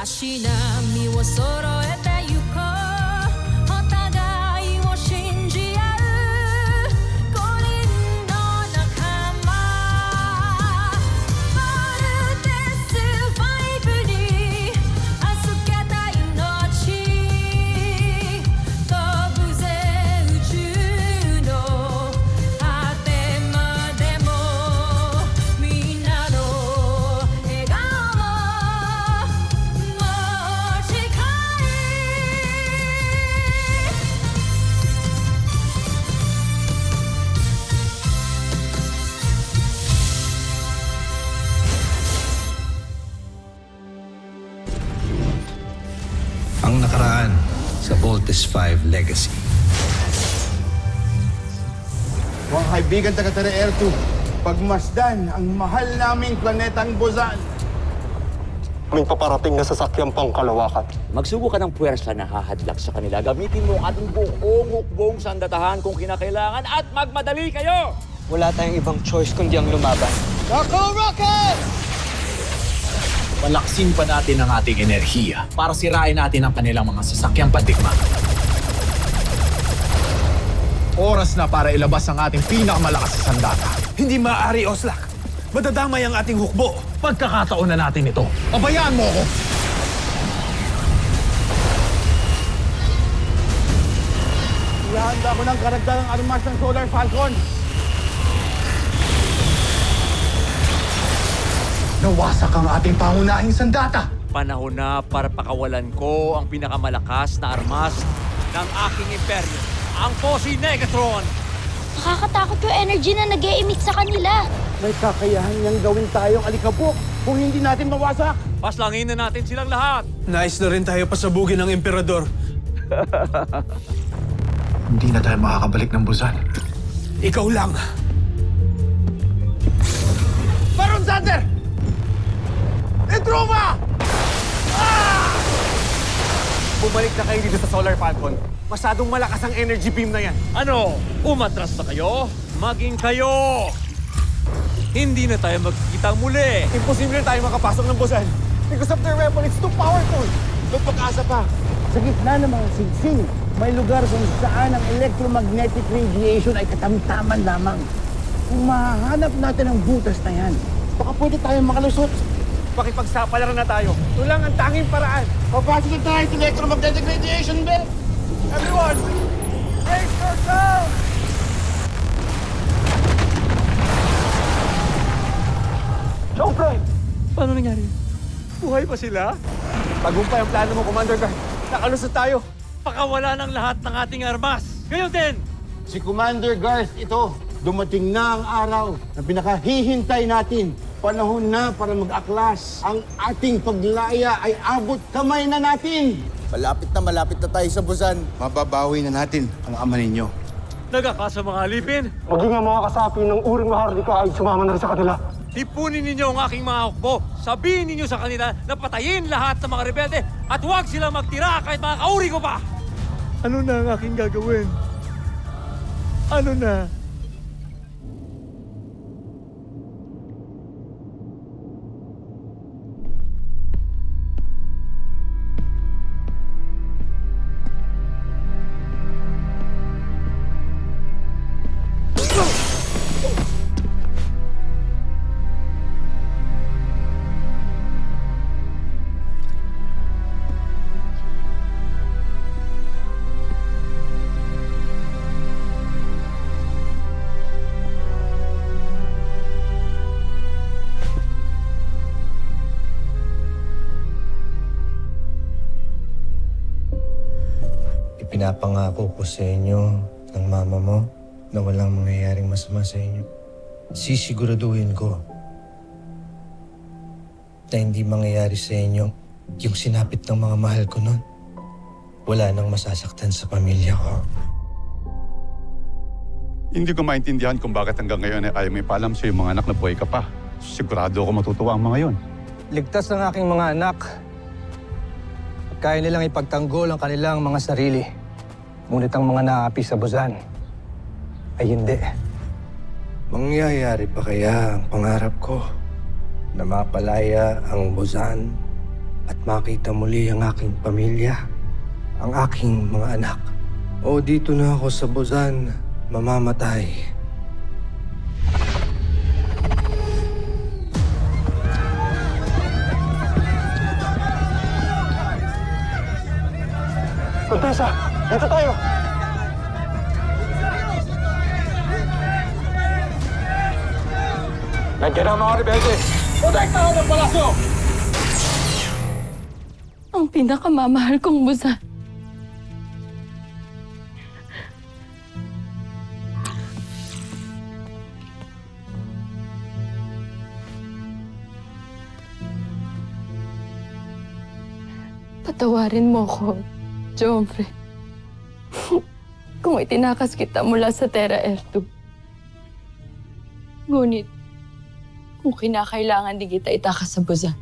足並みを揃えてゆこうお互いを信じ合う五人の仲間まるでスファイブに預けた命飛ぶぜ宇宙の果てまでもみんなの笑顔もAng nakaraan sa Voltes 5 Legacy. Mga kaibigan taga Air 2, pagmasdan ang mahal naming planetang Buzan. May paparating na sasakyang pangkalawakan. Magsugo ka ng puwersa na hahadlak sa kanila. Gamitin mo ang ating buong hukbong sandatahan kung kinakailangan at magmadali kayo! Wala tayong ibang choice kundi ang lumaban. Go Rocket! Palaksin pa natin ang ating enerhiya para sirain natin ang kanilang mga sasakyang pandigma. Oras na para ilabas ang ating pinakamalakas sa sandata. Hindi maaari, Oslak. Madadamay ang ating hukbo. Pagkakataon na natin ito. Pabayaan mo ako! Ihanda ko ng karagdagang armas ng Solar Falcon. Nawasak ang ating pangunahing sandata. Panahon na para pakawalan ko ang pinakamalakas na armas ng aking imperyo, ang Posi Negatron! Nakakatakot yung energy na nag-e-emit sa kanila. May kakayahan niyang gawin tayong alikabok kung hindi natin mawasak. Paslangin na natin silang lahat! Nais na rin tayo pasabugin ng emperador. Hindi na tayo makakabalik ng Buzan. Ikaw lang. Baron Sander! Etruma! Bumalik na kayo dito sa Solar Falcon. Masyadong malakas ang energy beam na yan. Ano? Umatras na kayo? Maging kayo! Hindi na tayo magkikita muli! Imposible tayo makapasok ng Buzan. Because of their weapon, it's too powerful. May pag-asa pa. Sa gitna ng mga singsing, may lugar kung saan ang electromagnetic radiation ay katamtaman lamang. Kung mahahanap natin ang butas na yan, baka pwede tayong makalusot. Pakipagsapalaran na tayo. Ito lang ang tanging paraan. Papasok na tayo sa electromagnetic radiation belt! Everyone, brace yourself! Showtime! Paano nangyari? Buhay pa sila? Tagumpay ang plano mo, Commander Guard. Nakalusot tayo. Pakawala ng lahat ng ating armas! Kayo din! Si Commander Garth ito, dumating na ang araw na pinakahihintay natin. Panahon na para mag-aklas. Ang ating paglaya ay abot kamay na natin. Malapit na tayo sa Buzan. Mababawi na natin ang ama ninyo. Nagkakasa mga alipin! Maging ang mga kasapi ng uring mahardika ay sumama na rin sa kanila. Tipunin ninyo ang aking mga hukbo. Sabihin ninyo sa kanila na patayin lahat ng mga rebelde at huwag silang magtira kahit mga kauri ko pa! Ano na ang aking gagawin? Ano na? Pinapangako ko sa inyo ng mama mo na walang mangyayaring masama sa inyo. Sisiguraduhin ko na hindi mangyayari sa inyo yung sinapit ng mga mahal ko nun. Wala nang masasaktan sa pamilya ko. Hindi ko maintindihan kung bakit hanggang ngayon ay ayaw may paalam sa iyong mga anak na buhay ka pa. Sigurado ako matutuwa ang mga yon. Ligtas ang aking mga anak. Kaya nilang ipagtanggol ang kanilang mga sarili. Ngunit ang mga naapi sa Buzan ay hindi. Mangyayari pa kaya ang pangarap ko na mapalaya ang Buzan at makita muli ang aking pamilya, ang aking mga anak. O dito na ako sa Buzan mamamatay. Contessa, dito tayo! Nandiyan ang mga rebelde! Protektahan ang palasyo! Ang pinakamamahal kong Buzan. Patawarin mo ko, Joffrey. Kung itinakas kita mula sa Terra Air 2. Ngunit, kung kinakailangan di kita itakas sa Buzan,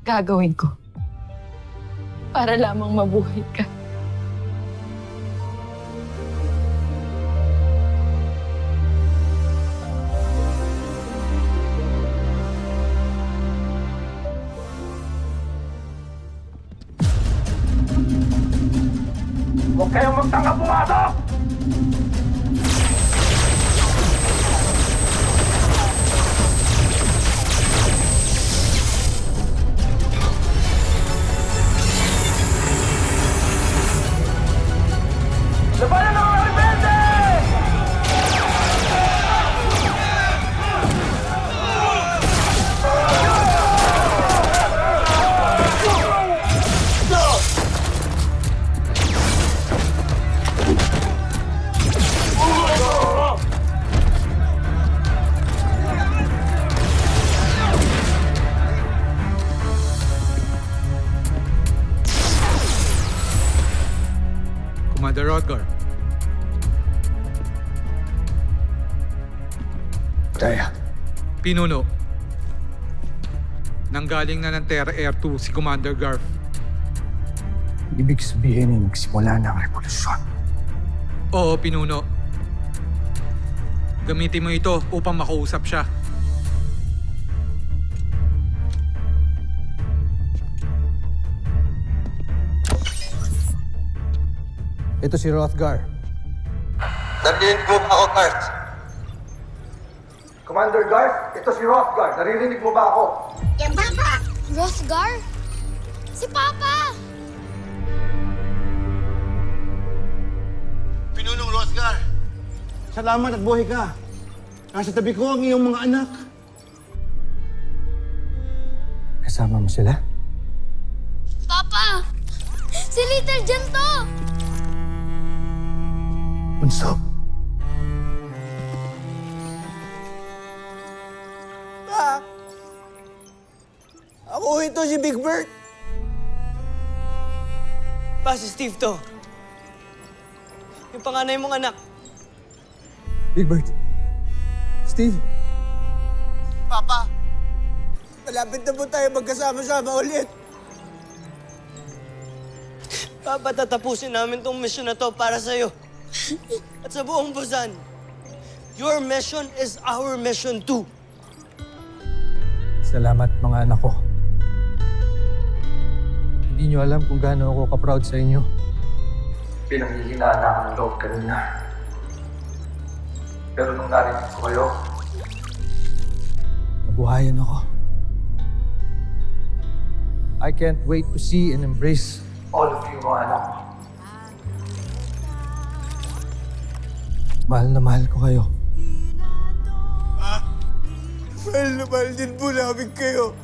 gagawin ko. Para lamang mabuhay ka. Huwag kayong magtanggap pumasok! Labanan ang mga rebelde! Commander Rodgar. Daya, Pinuno. Nanggaling na ng Terra Air 2 si Commander Garf. ibig sabihin ay nagsimula na ang revolusyon. Oo, Pinuno. Gamitin mo ito upang makausap siya. Ito si Hrothgar. Narinig mo ba ako, Garth? Commander Garth, ito si Hrothgar. Naririnig mo ba ako? Yan, Papa! Hrothgar? Si Papa! Pinunong Hrothgar, salamat at buhay ka. Nasa tabi ko ang iyong mga anak. Kasama mo sila? Papa! Si Little Jan to! Bunso. Ako ito si Big Bird. Pa, si Steve to. Yung panganay mong anak. Big Bird. Steve. Papa, malapit na po tayo magkasama-sama ulit. Papa, tatapusin namin tong mission na to para sa'yo. At sa buong Buzan. Your mission is our mission too. Salamat mga anak ko. Hindi nyo alam kung gaano ako ka-proud sa inyo. Pinanghihinaan na ako ng loob kanina. Pero nung narinig ko kayo, nabuhayan ako. I can't wait to see and embrace all of you mga anak ko. Mahal na mahal ko kayo. Mahal na mahal din po namin kayo.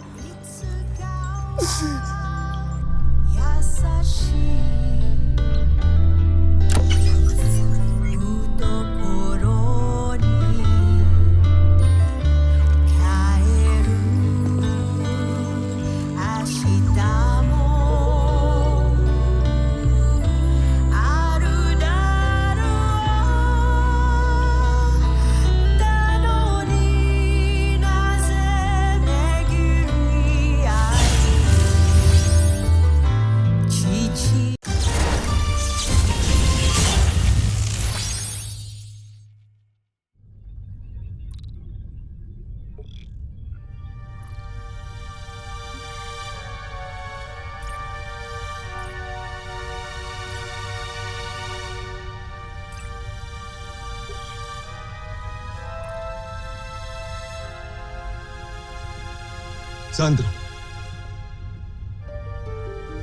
Sandra.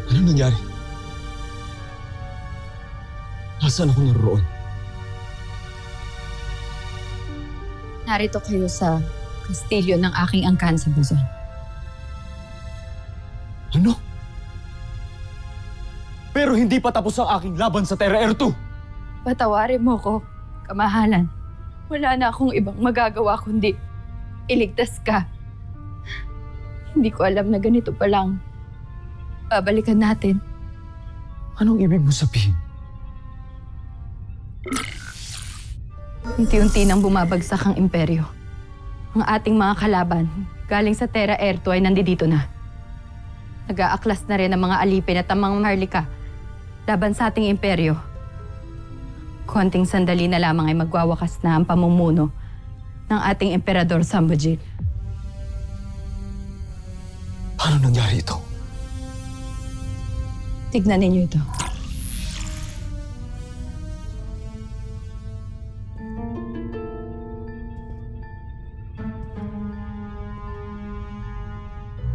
Ano nangyari? Nasaan ako naroon? Narito kayo sa kastilyo ng aking angkan sa Buzan. Ano? Pero hindi pa tapos ang aking laban sa Terra Air 2. Patawarin mo ko, kamahalan. Wala na akong ibang magagawa kundi iligtas ka. Hindi ko alam na ganito pa lang. Babalikan natin. Anong ibig mo sabihin? Unti-unti nang bumabagsak ang imperyo. Ang ating mga kalaban, galing sa Terra Air 2 ay nandito na. Nag-aaklas na rin ang mga alipin at ang mga Marlika laban sa ating imperyo. Konting sandali na lamang ay magwawakas na ang pamumuno ng ating emperador Sambojil. Paano nangyari ito? Tignan ninyo ito.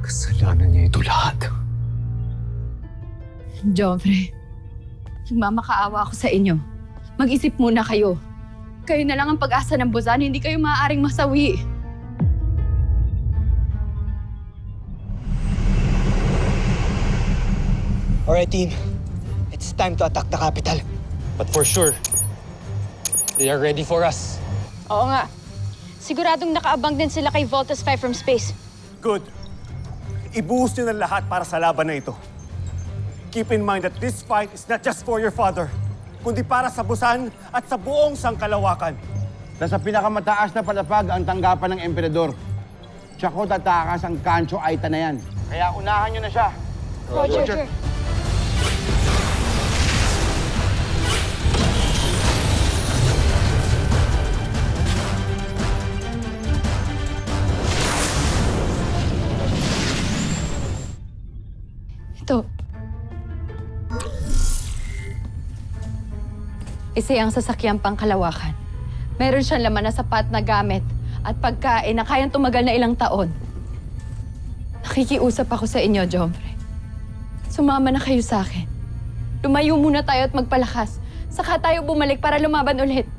Kasalanan niya ito lahat. Joffrey, nagmamakaawa ako sa inyo. Mag-isip muna kayo. Kayo na lang ang pag-asa ng Buzan, hindi kayo maaaring masawi. Alright, team. It's time to attack the capital. But for sure, they are ready for us. Oo nga. Siguradong nakaabang din sila kay Voltus 5 from space. Good. Ibuhos niyo ng lahat para sa laban na ito. Keep in mind that this fight is not just for your father, kundi para sa Busan at sa buong sangkalawakan. Sa pinakamataas na palapag ang tanggapan ng emperador. Tsako tatakas ang Kancho Aita na yan. Kaya unahan nyo na siya. Roger. Ito. Isa yung sasakyang pangkalawakan. Meron siyang laman na sapat na gamit at pagkain na kayang tumagal na ilang taon. Nakikiusap ako sa inyo, Joffrey. Sumama na kayo sa akin. Lumayo muna tayo at magpalakas. Saka tayo bumalik para lumaban ulit.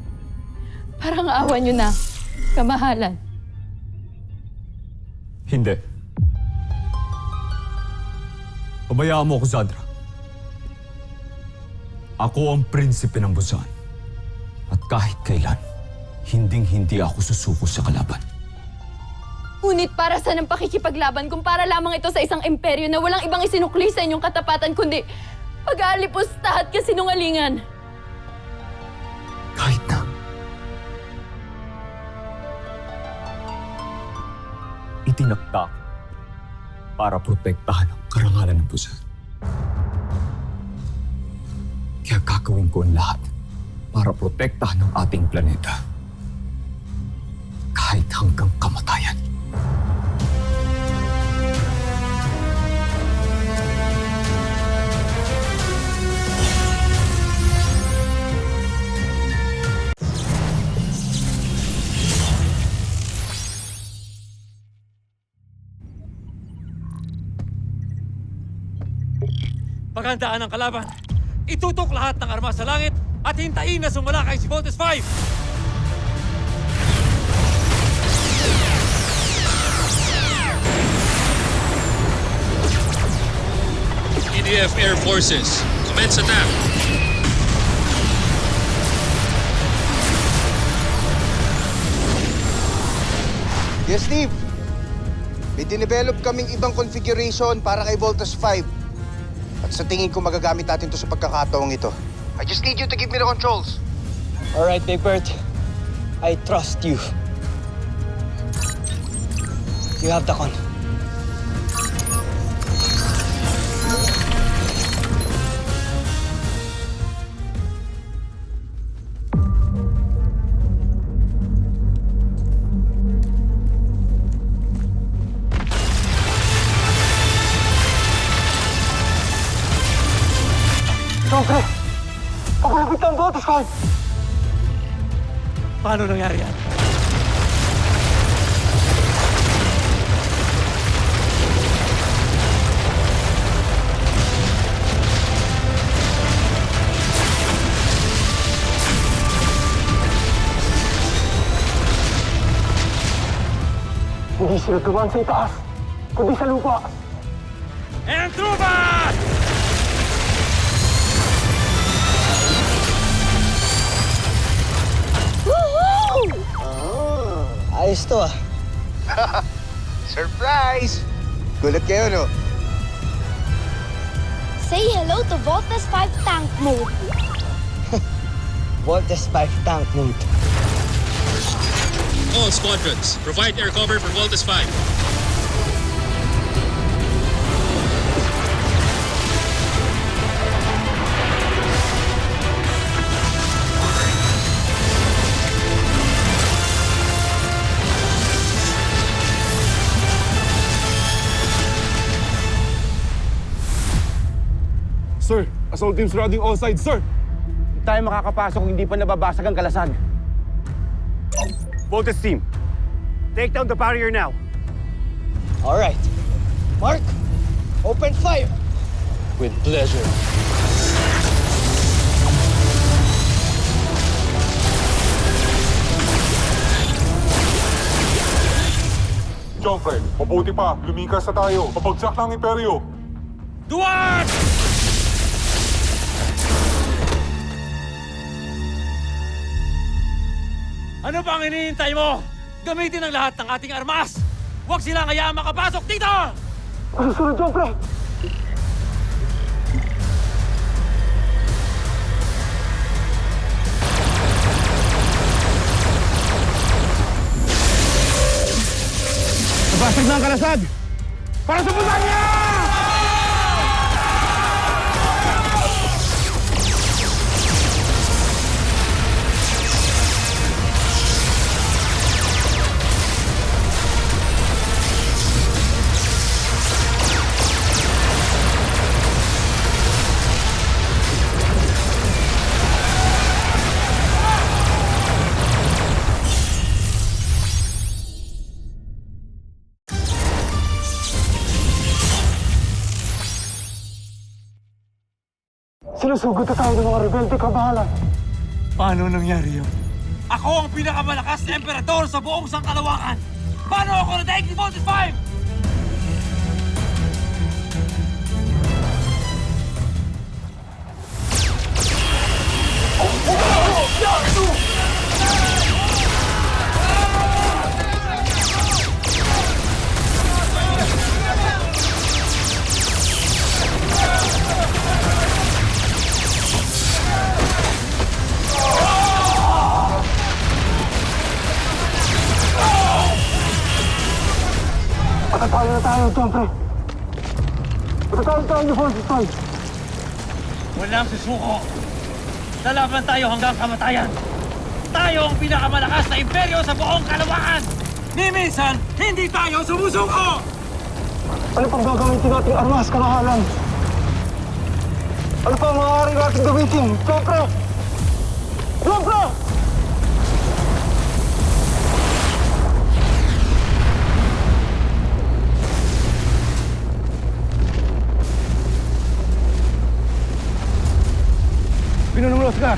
Parang awa nyo na, kamahalan. Hindi. Pabayaan mo ako, Sandra. Ako ang prinsipe ng Busan. At kahit kailan, hinding-hindi ako susuko sa kalaban. Ngunit para saan ang pakikipaglaban kung para lamang ito sa isang imperyo na walang ibang isinukli sa inyong katapatan kundi pag-aalipusta at kasinungalingan? Kahit na. Itinakda ko para protektahan ang karangalan ng Busan. Kaya gagawin ko ang lahat para protektahan ang ating planeta. Kahit hanggang kamatayan. Paghandaan ang kalaban. Itutok lahat ng armas sa langit at hintayin na sumalakay si Voltus 5! EDF Air Forces, commence attack. Yes, Steve. May dinevelop kaming ibang configuration para kay Voltus 5. At sa tingin ko magagamit natin to sa pagkakataong ito. I just need you to give me the controls. Alright, Big Bird. I trust you. You have the con. Joffrey! Pagulapit ang Voltus 5! Paano nangyari yan? sila dumaan sa itaas, kundi sa lupa. And Truman! Ayos to ah. Surprise! Gulat kayo, no? Say hello to Voltes 5 tank mode. Voltes 5 tank mode. All squadrons, provide air cover for Voltes 5. Sir, assault teams routing all sides, sir. Hindi tayo makakapasok kung hindi pa nababasag ang kalasag. Voltes team, take down the barrier now. All right. Mark, open fire. With pleasure. Joffrey, mabuti pa. Lumikas na tayo. Papagsak ng Imperyo. Duwag! Ano pang hinihintay mo? Gamitin ang lahat ng ating armas! Huwag silang hayaan makapasok dito! Susunod, Joffrey! Nabasag na ang kalasag! Para sa Butanya! Sinusugod na tayo ng mga rebelde, kabahalan. Paano nangyari yun? Ako ang pinakamalakas na emperador sa buong sangkalawakan! Paano ako nadaig ni Voltes 5? Patatalo na tayo, Joffrey. Patatalo tayo ni Voltes 5. Walang susuko. Lalaban tayo hanggang kamatayan. Tayo ang pinakamalakas na imperyo sa buong kalawakan. Ni minsan, hindi tayo sumusuko! Ano pang gagamitin nating armas, kabahalan? Ano pa ang maaaring nating gamitin? Joffrey! Joffrey! Pinunong Oscar,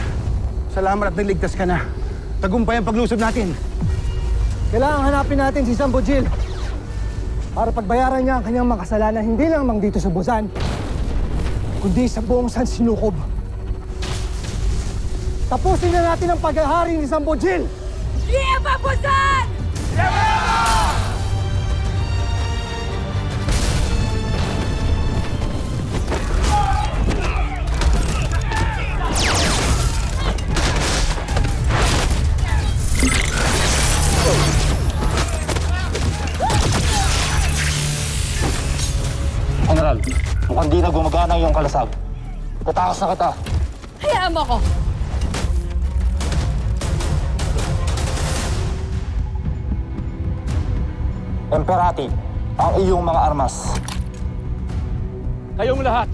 salamat at naligtas ka na. Tagumpay ang paglusob natin. Kailangan hanapin natin si Sambo Jill para pagbayaran niya ang kanyang mga kasalanan hindi lamang dito sa Busan, kundi sa buong San Sinukob. Tapusin na natin ang paghahari ni Sambo Jill! Viva Busan! General, mukhang di na gumagana yung kalasag. Tatakas na kita. Hayaan mo ko! Emperati, ang iyong mga armas. Kayong lahat,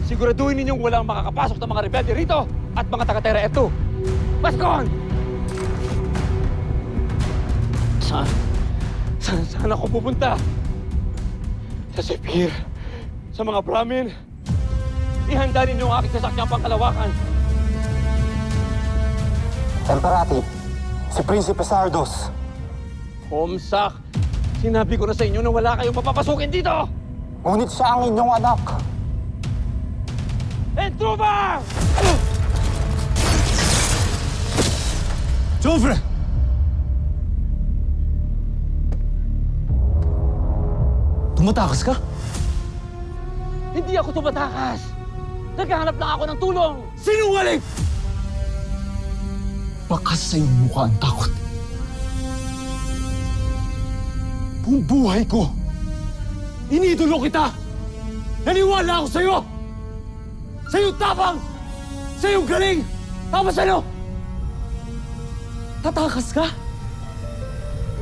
siguraduhin ninyong walang makakapasok ng mga rebelde rito at mga taga-Terra F2. Baskon! Saan ako pupunta? Sa Sepir, sa mga Brahmin. Ihanda ninyo ang aking sasakyang pangkalawakan. Emperati, si Prinsipe Sardos. Homsak, Sinabi ko na sa inyo na wala kayong papapasukin dito! Ngunit siya ang inyong anak. Intruder! Joffre! Tumatakas ka? Hindi ako tumatakas! Naghahanap lang ako ng tulong! Sinungaling! Bakas sa iyong mukha ang takot. Buong buhay ko, inidolo kita! Naniwala ako sa'yo! Sa'yo tapang! Sa'yo galing! Tapos ano? Tatakas ka?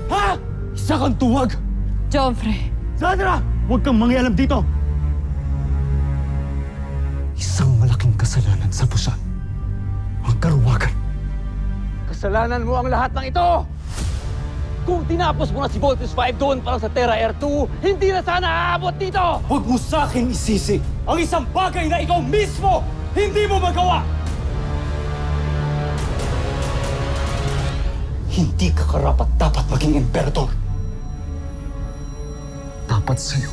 Ha? Isa kang tuwag! Joffre, Sandra! Huwag kang mangialam dito! Isang malaking kasalanan sa Busan. Ang karuwagan. Kasalanan mo ang lahat ng ito! Kung tinapos mo na si Voltes 5 doon para sa Terra Air 2, hindi na sana aabot dito! Huwag mo sa akin isisi ang isang bagay na ikaw mismo hindi mo magawa! Hindi ka karapat-dapat maging emperador. Dapat sa'yo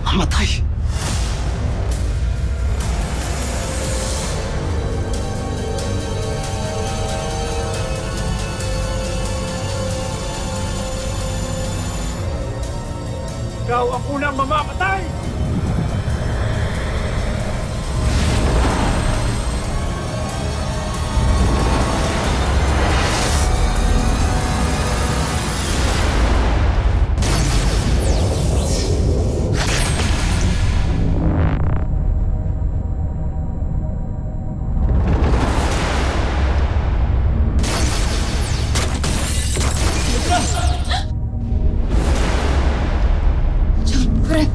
mamatay. Ikaw ang unang mamamatay! Joffre,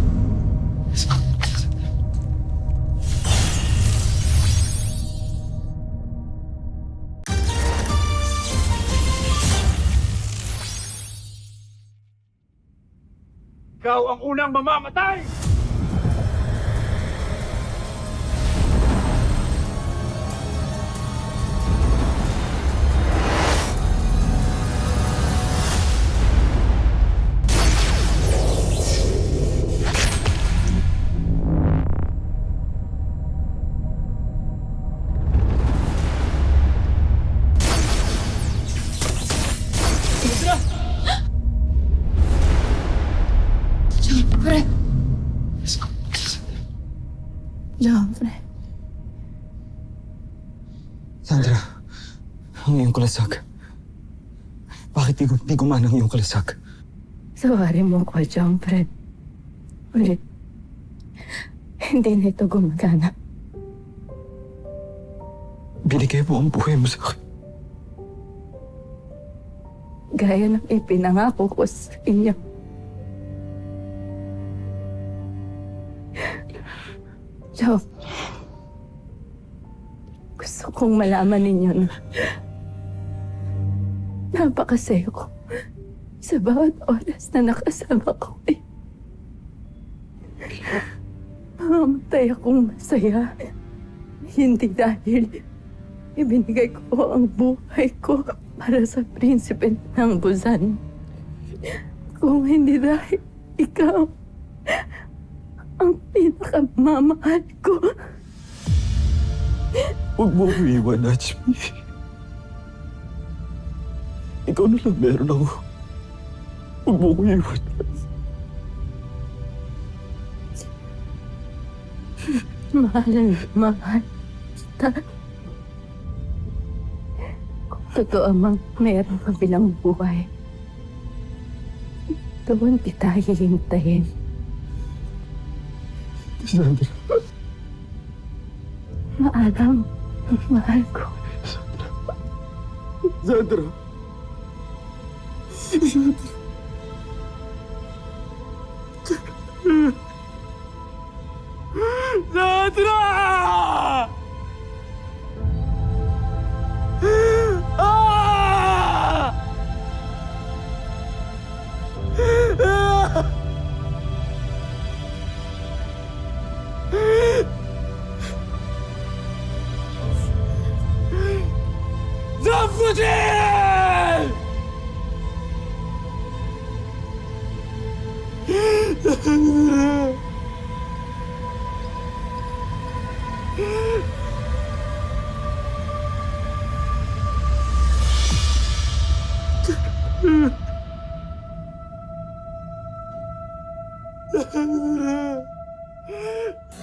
Ikaw ang unang mamamatay! Joffre. Joffre. Sandra, ang iyong kalasag. Bakit di gumana ang iyong kalasag? Sawarin mo ko, Joffre. Ulit. Hindi na ito gumagana. Binigay mo ang buhay mo sa akin. Gaya ng ipinangako ko sa inyo. Joff, gusto kong malaman ninyo na napakasaya ko sa bawat oras na nakasama ko. Mamatay akong masaya. Hindi dahil ibinigay ko ang buhay ko para sa prinsipe ng Busan. Kung hindi dahil ikaw ang pinakamamahal ko. Huwag mo ko iwan, Nachmi. Ikaw na lang meron ako. Huwag mo ko iwan. Mahal na mahal kita. Kung totoo mang meron ka bilang buhay, doon kita hihintayin. Sandra. Maalam, mahal ko. Sandra. Sandra! Ah! Zafutin!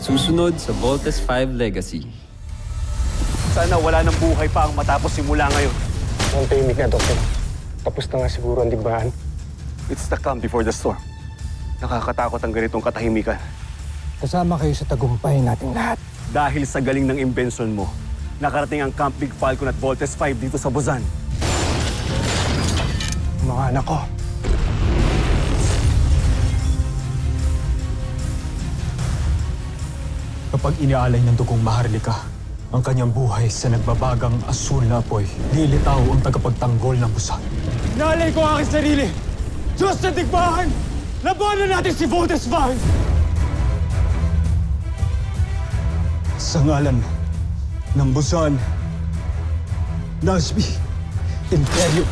Susunod sa Voltes 5 Legacy. Sana wala ng buhay pa ang matapos simula ngayon. Ang tahimik na, Doktor. Tapos na nga siguro ang digmaan. It's the calm before the storm. Nakakatakot ang ganitong katahimikan. Kasama kayo sa tagumpay nating lahat. Dahil sa galing ng imbensyon mo, nakarating ang Camp Big Falcon at Voltes 5 dito sa Buzan. Mga anak ko. Kapag inialay ng dugong Maharlika ang kanyang buhay sa nagbabagang asul na apoy, lilitaw ang tagapagtanggol ng Busan. Nalay ko ang aking sarili! Diyos na digmaan! Labanan natin si Voltes 5! Sa ngalan ng Busan, Nazmi, Imperyo,